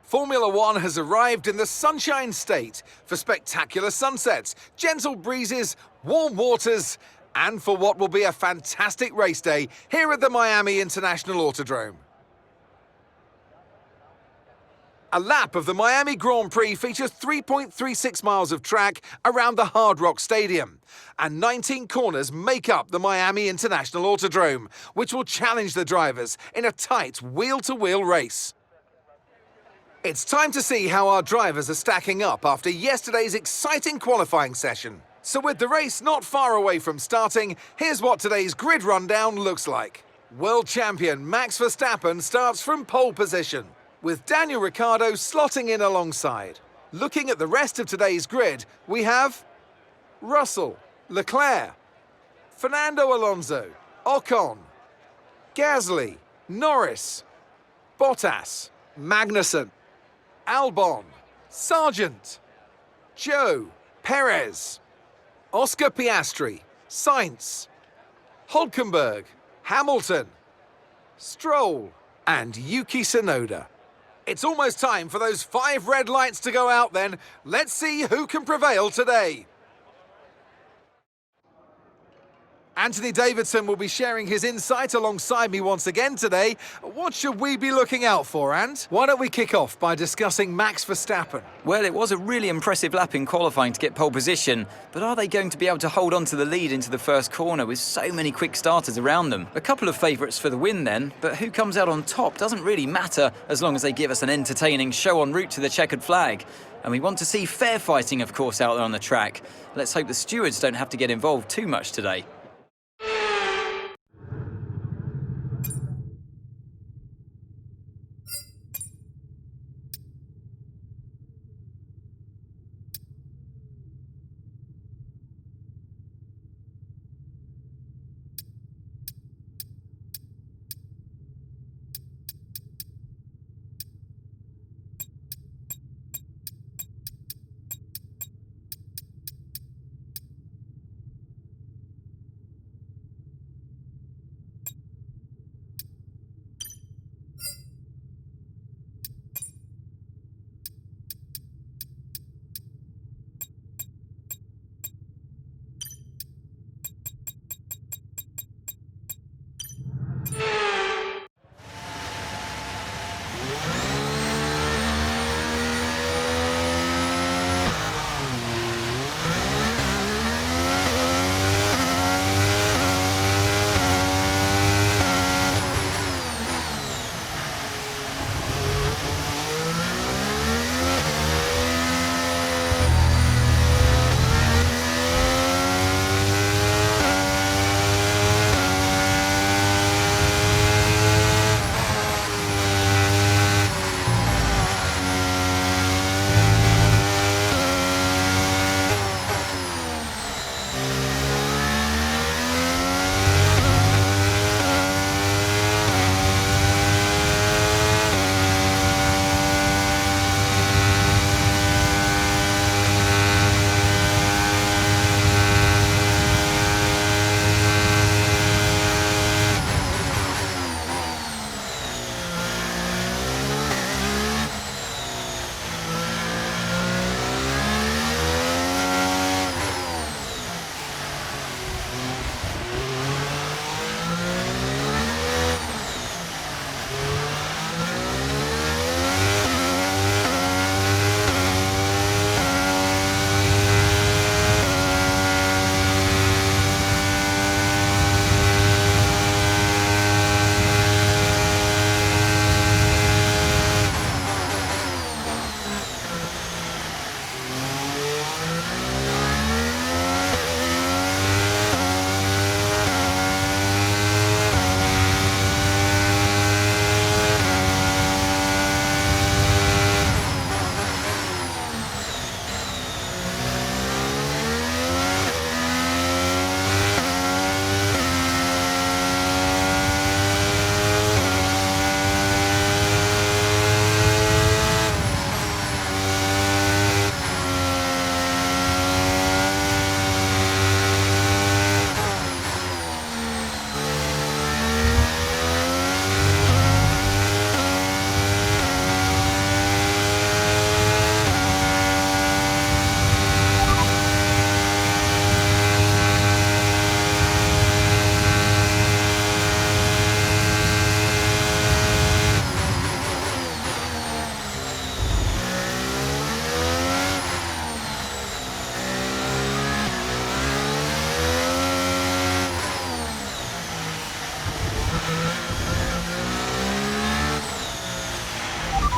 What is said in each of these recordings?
Formula One has arrived in the Sunshine State for spectacular sunsets, gentle breezes, warm waters, and for what will be a fantastic race day here at the Miami International Autodrome. A lap of the Miami Grand Prix features 3.36 miles of track around the Hard Rock Stadium, and 19 corners make up the Miami International Autodrome, which will challenge the drivers in a tight wheel-to-wheel race. It's time to see how our drivers are stacking up after yesterday's exciting qualifying session. So with the race not far away from starting, here's what today's grid rundown looks like. World champion Max Verstappen starts from pole position, with Daniel Ricciardo slotting in alongside. Looking at the rest of today's grid, we have Russell, Leclerc, Fernando Alonso, Ocon, Gasly, Norris, Bottas, Magnussen, Albon, Sargent, Joe, Perez, Oscar Piastri, Sainz, Hülkenberg, Hamilton, Stroll, and Yuki Tsunoda. It's almost time for those 5 red lights to go out then. Let's see who can prevail today. Anthony Davidson will be sharing his insight alongside me once again today. What should we be looking out for, Ant? Why don't we kick off by discussing Max Verstappen? Well, it was a really impressive lap in qualifying to get pole position, but are they going to be able to hold on to the lead into the first corner with so many quick starters around them? A couple of favourites for the win then, but who comes out on top doesn't really matter as long as they give us an entertaining show en route to the checkered flag. And we want to see fair fighting, of course, out there on the track. Let's hope the stewards don't have to get involved too much today.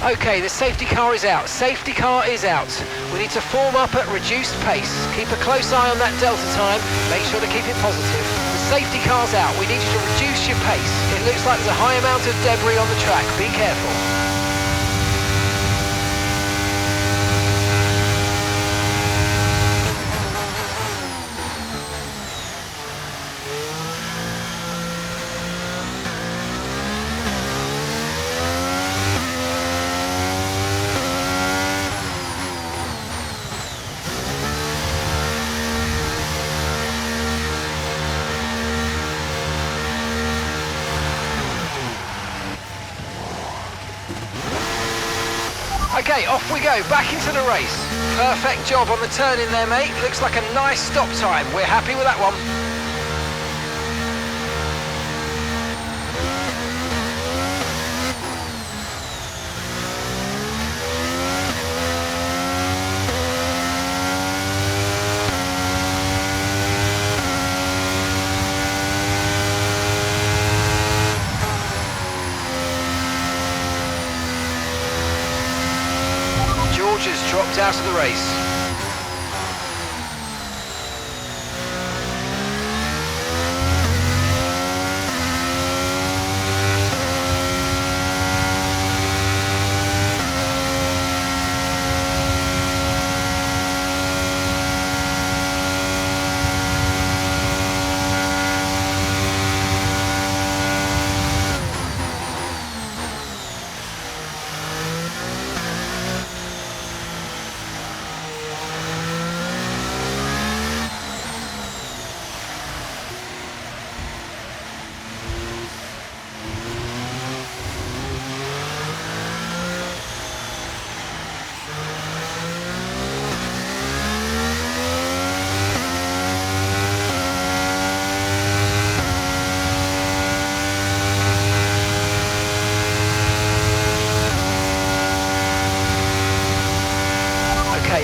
Okay, the safety car is out. Safety car is out. We need to form up at reduced pace. Keep a close eye on that delta time. Make sure to keep it positive. The safety car's out. We need you to reduce your pace. It looks like there's a high amount of debris on the track. Be careful. Okay, off we go, back into the race. Perfect job on the turn in there, mate. Looks like a nice stop time. We're happy with that one. Has dropped out of the race.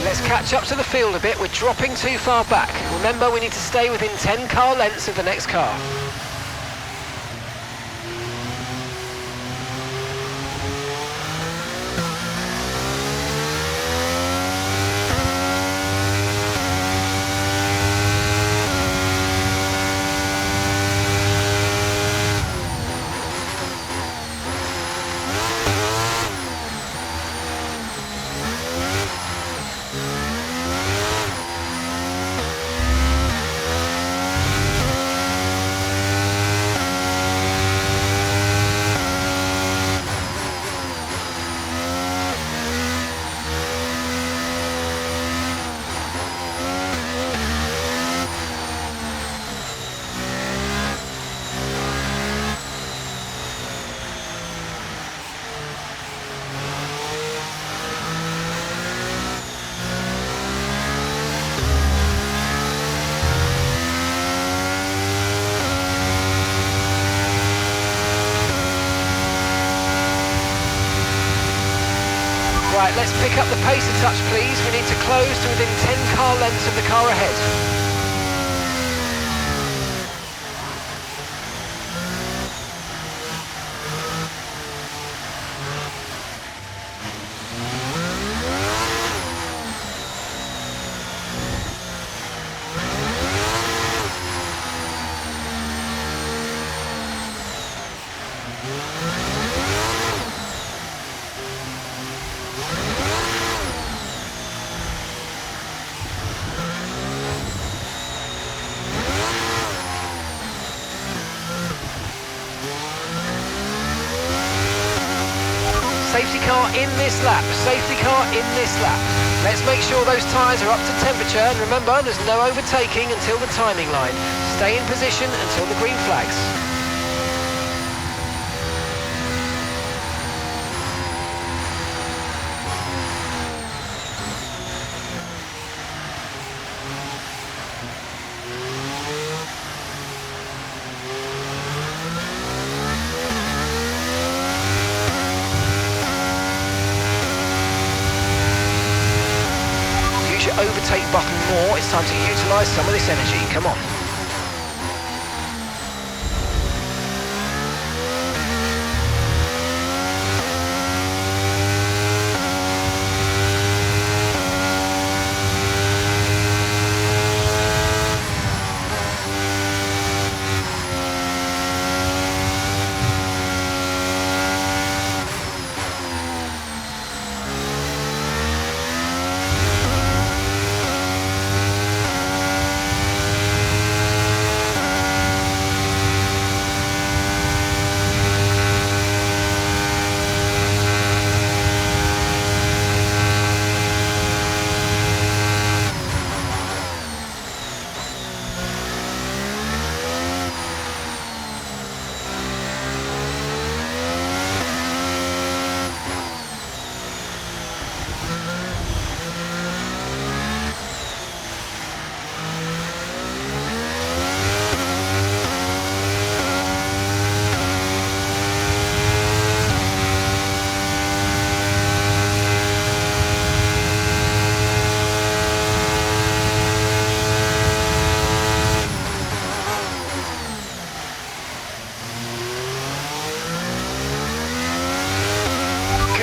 Let's catch up to the field a bit. We're dropping too far back. Remember, we need to stay within 10 car lengths of the next car. Right, let's pick up the pace a touch, please. We need to close to within 10 car lengths of the car ahead. Safety car in this lap, safety car in this lap. Let's make sure those tyres are up to temperature, and remember, there's no overtaking until the timing line. Stay in position until the green flags. Overtake button more. It's time to utilise some of this energy. Come on.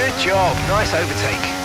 Good job, nice overtake.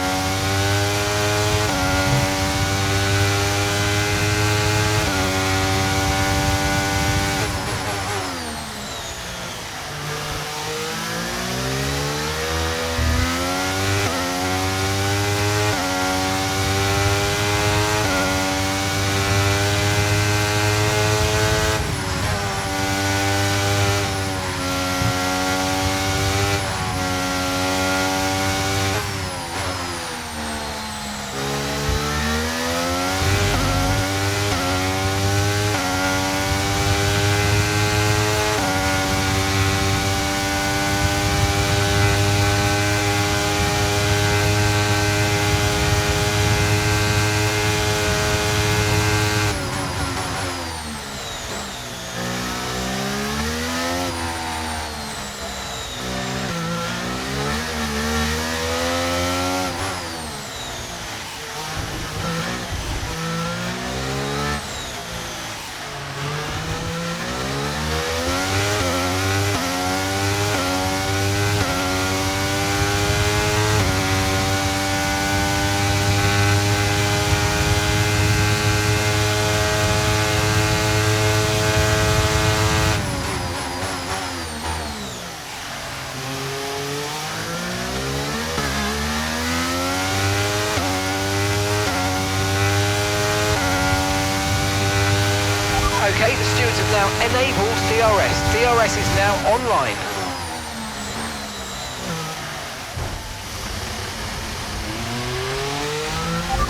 Okay, the stewards have now enabled DRS. DRS is now online.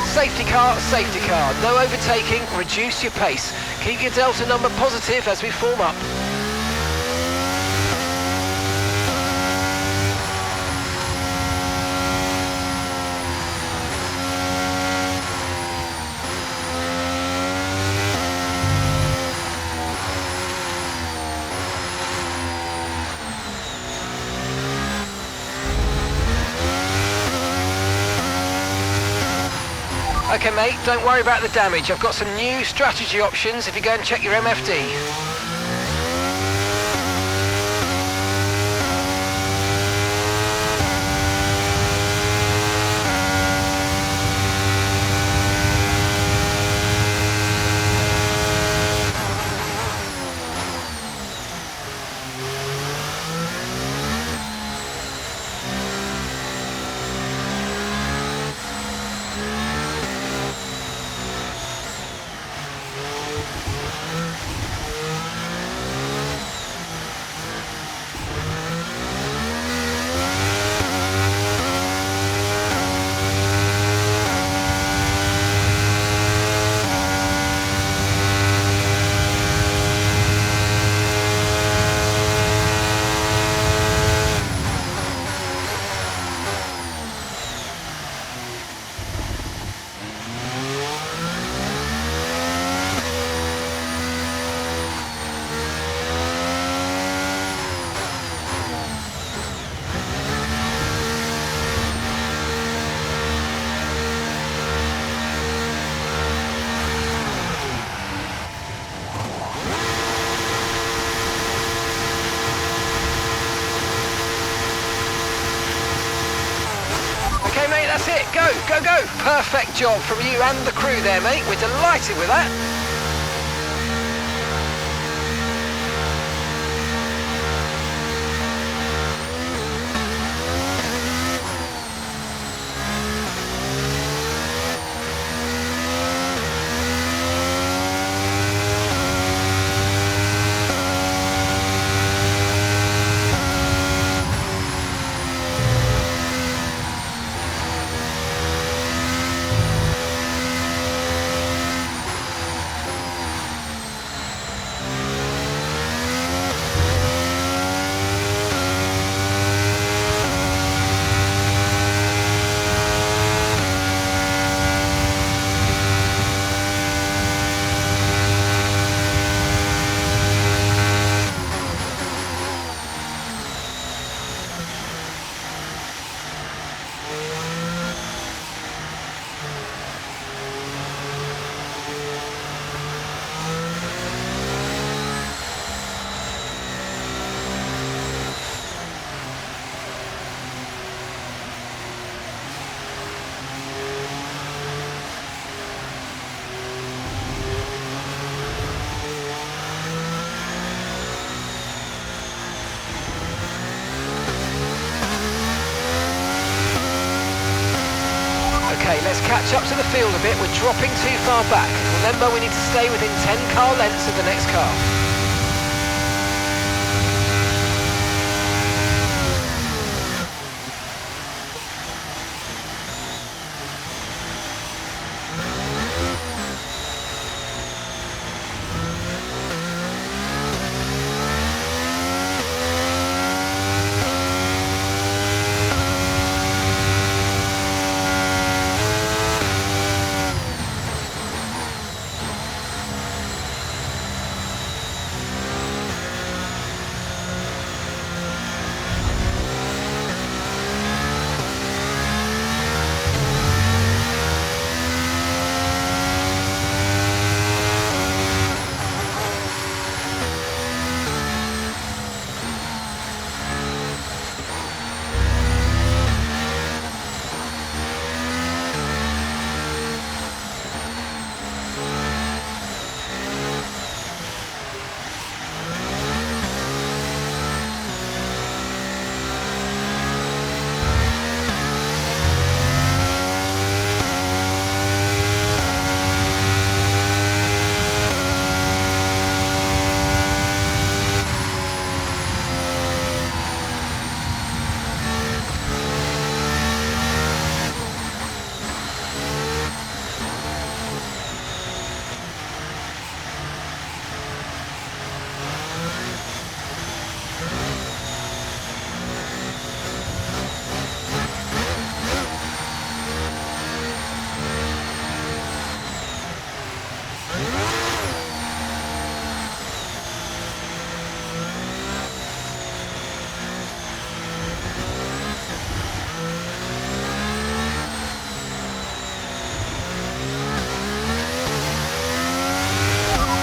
Safety car, no overtaking, reduce your pace. Keep your delta number positive as we form up. Okay mate, don't worry about the damage. I've got some new strategy options if you go and check your MFD. Okay mate, that's it. Go, go, go. Perfect job from you and the crew there, mate. We're delighted with that. Okay, let's catch up to the field a bit. We're dropping too far back. Remember, we need to stay within 10 car lengths of the next car.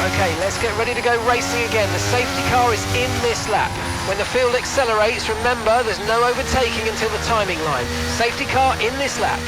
Okay, let's get ready to go racing again. The safety car is in this lap. When the field accelerates, remember there's no overtaking until the timing line. Safety car in this lap.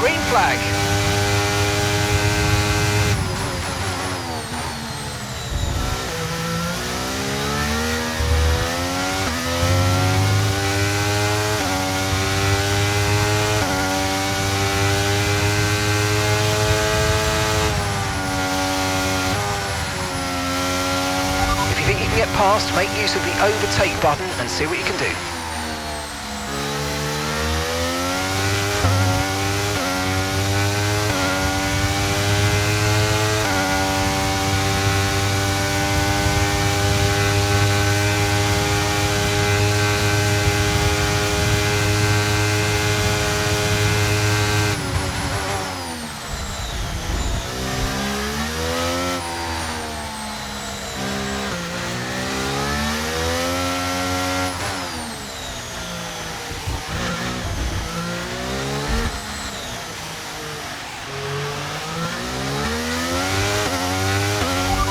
Green flag. If you think you can get past, make use of the overtake button and see what you can do.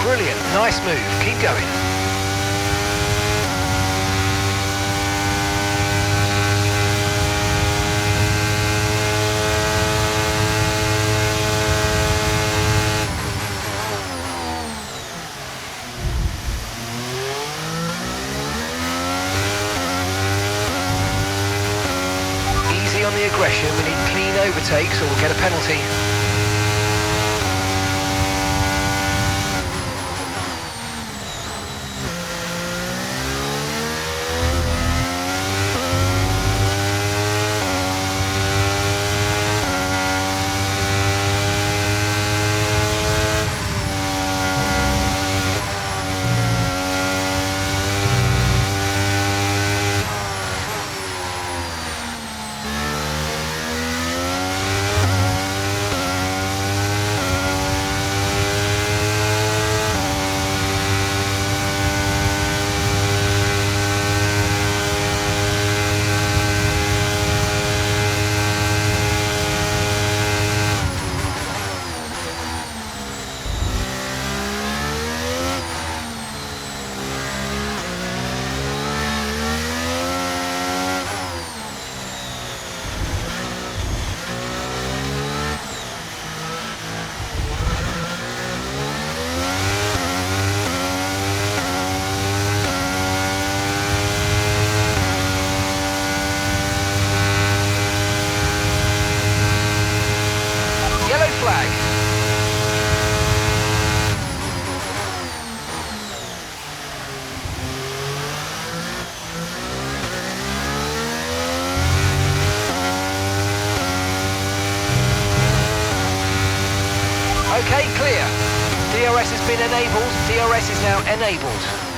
Brilliant, nice move, keep going. Easy on the aggression, we need clean overtakes or we'll get a penalty. flag. Okay, clear. DRS has been enabled. DRS is now enabled.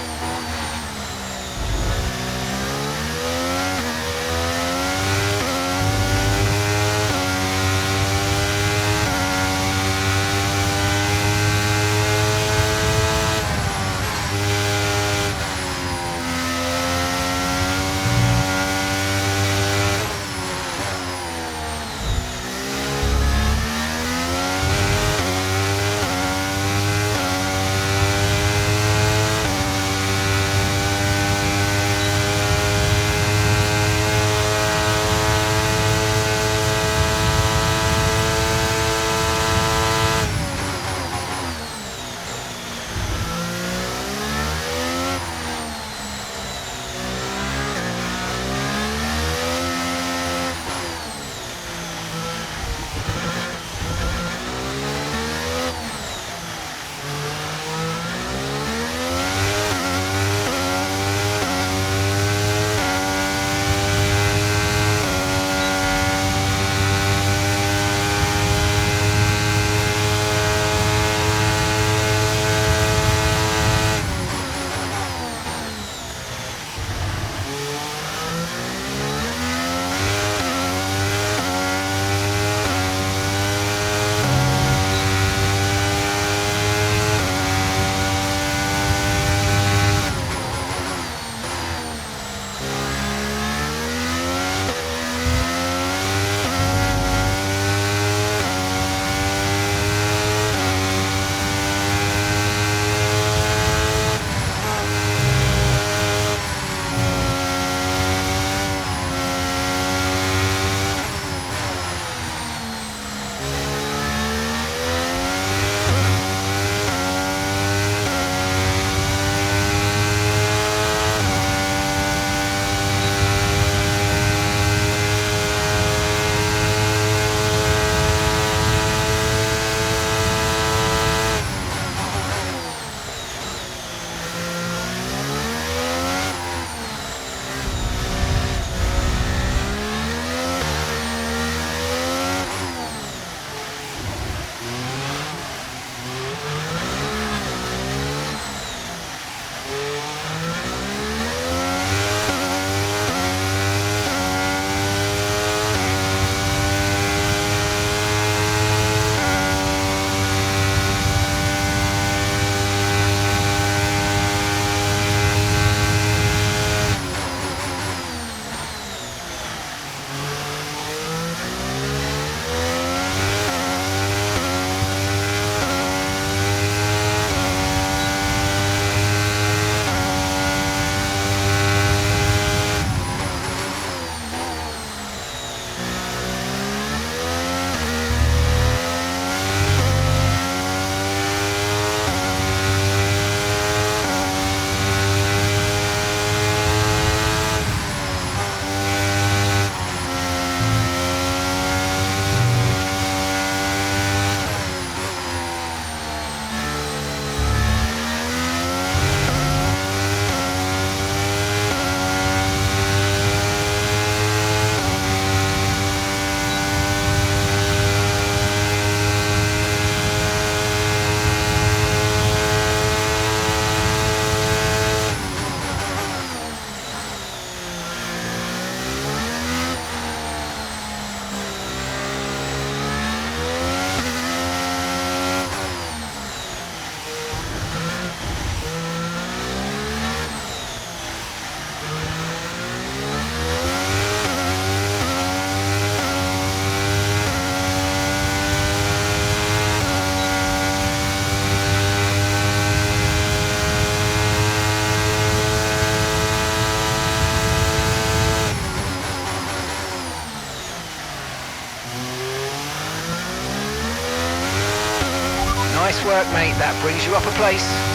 Nice work, mate. That brings you up a place.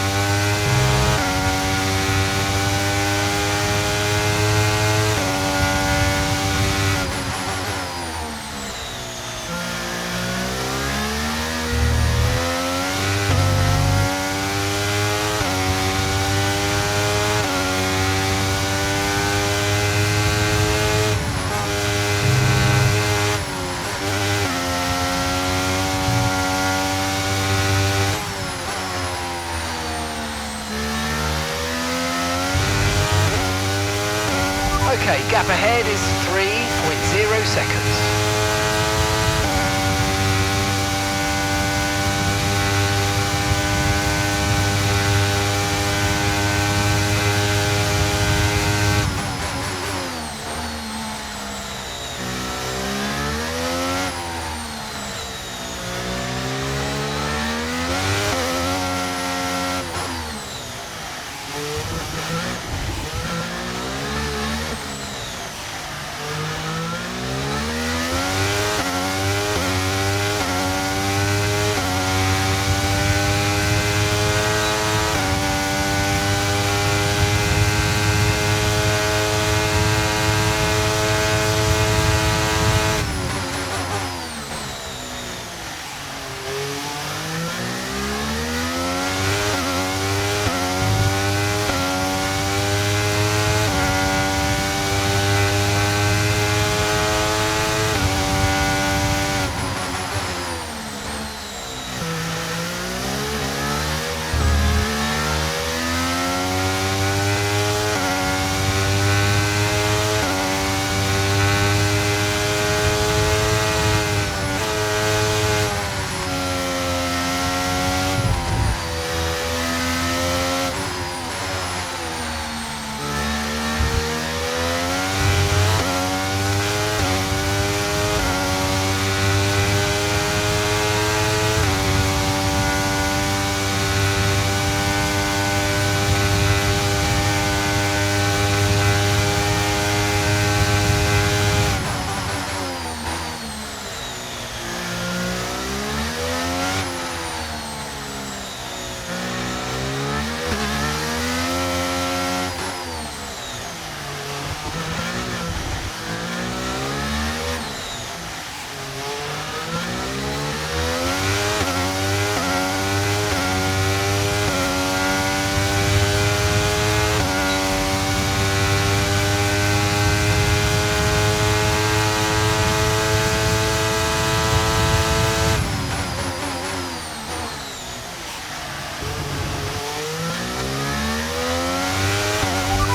ahead is 3.0 seconds.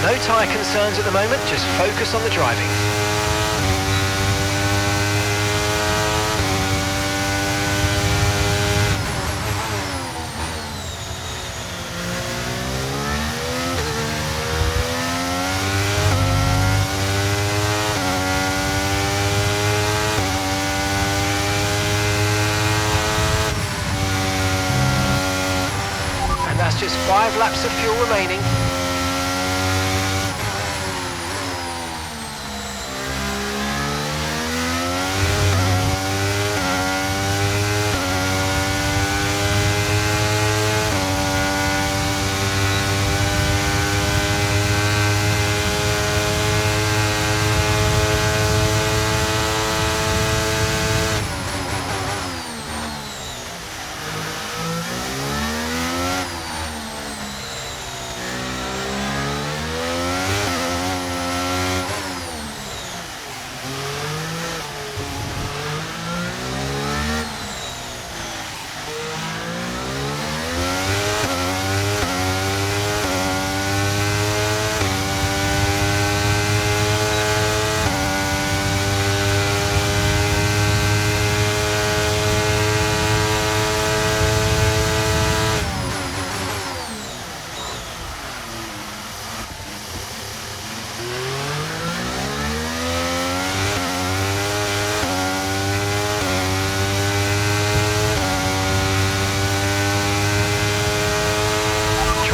No tyre concerns at the moment, just focus on the driving. And that's just 5 laps of fuel remaining.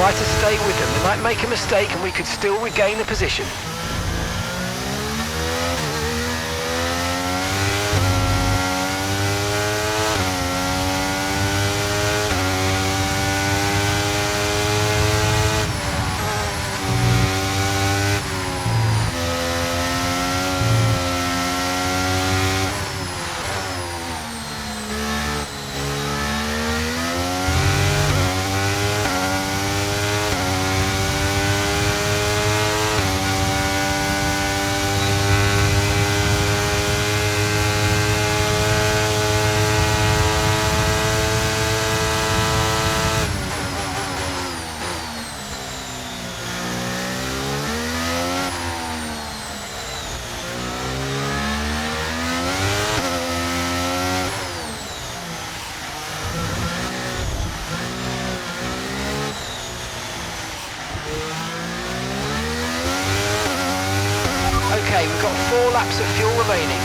Try to stay with them. They might make a mistake and we could still regain the position. got 4 laps of fuel remaining.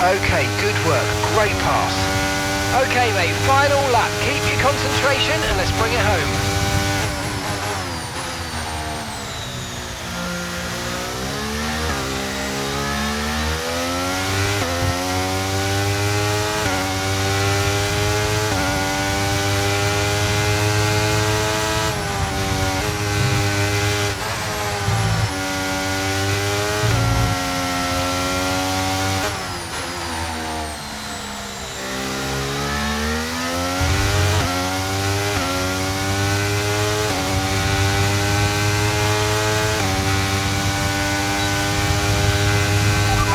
Okay, good work, great pass. Okay mate, final lap, keep your concentration and let's bring it home.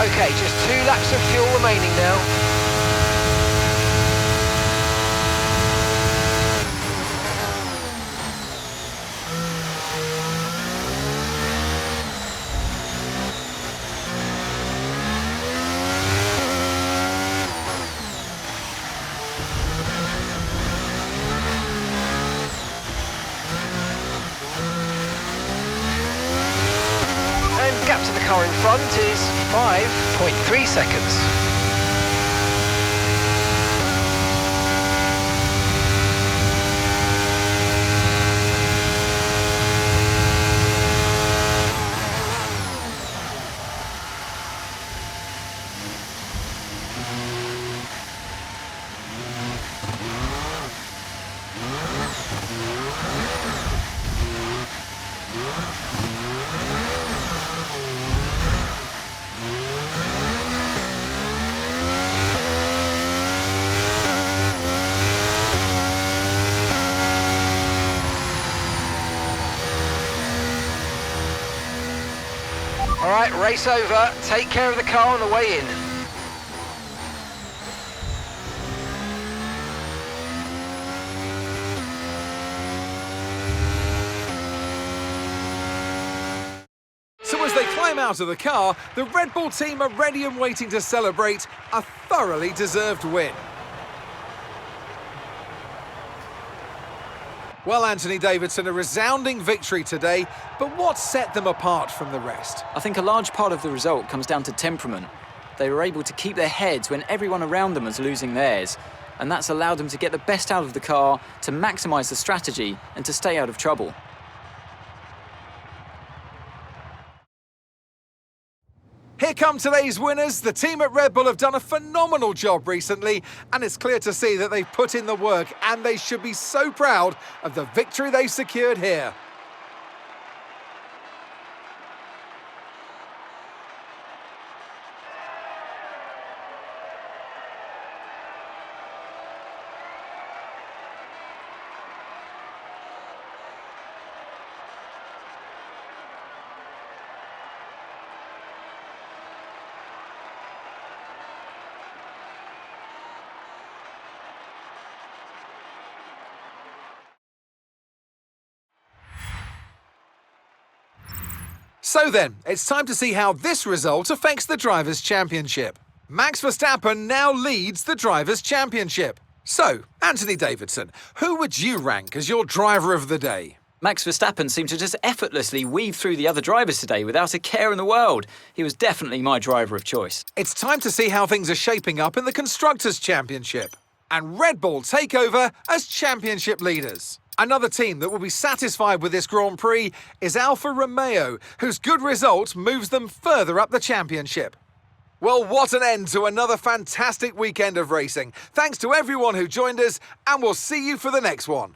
Okay, just 2 laps of fuel remaining now. And gap to the car in front is 5.3 seconds. Alright, race over. Take care of the car on the way in. So as they climb out of the car, the Red Bull team are ready and waiting to celebrate a thoroughly deserved win. Well, Anthony Davidson, a resounding victory today, but what set them apart from the rest? I think a large part of the result comes down to temperament. They were able to keep their heads when everyone around them was losing theirs, and that's allowed them to get the best out of the car, to maximise the strategy, and to stay out of trouble. Here come today's winners. The team at Red Bull have done a phenomenal job recently, and it's clear to see that they've put in the work, and they should be so proud of the victory they've secured here. So then, it's time to see how this result affects the Drivers' Championship. Max Verstappen now leads the Drivers' Championship. So, Anthony Davidson, who would you rank as your driver of the day? Max Verstappen seemed to just effortlessly weave through the other drivers today without a care in the world. He was definitely my driver of choice. It's time to see how things are shaping up in the Constructors' Championship. And Red Bull take over as championship leaders. Another team that will be satisfied with this Grand Prix is Alfa Romeo, whose good result moves them further up the championship. Well, what an end to another fantastic weekend of racing. Thanks to everyone who joined us, and we'll see you for the next one.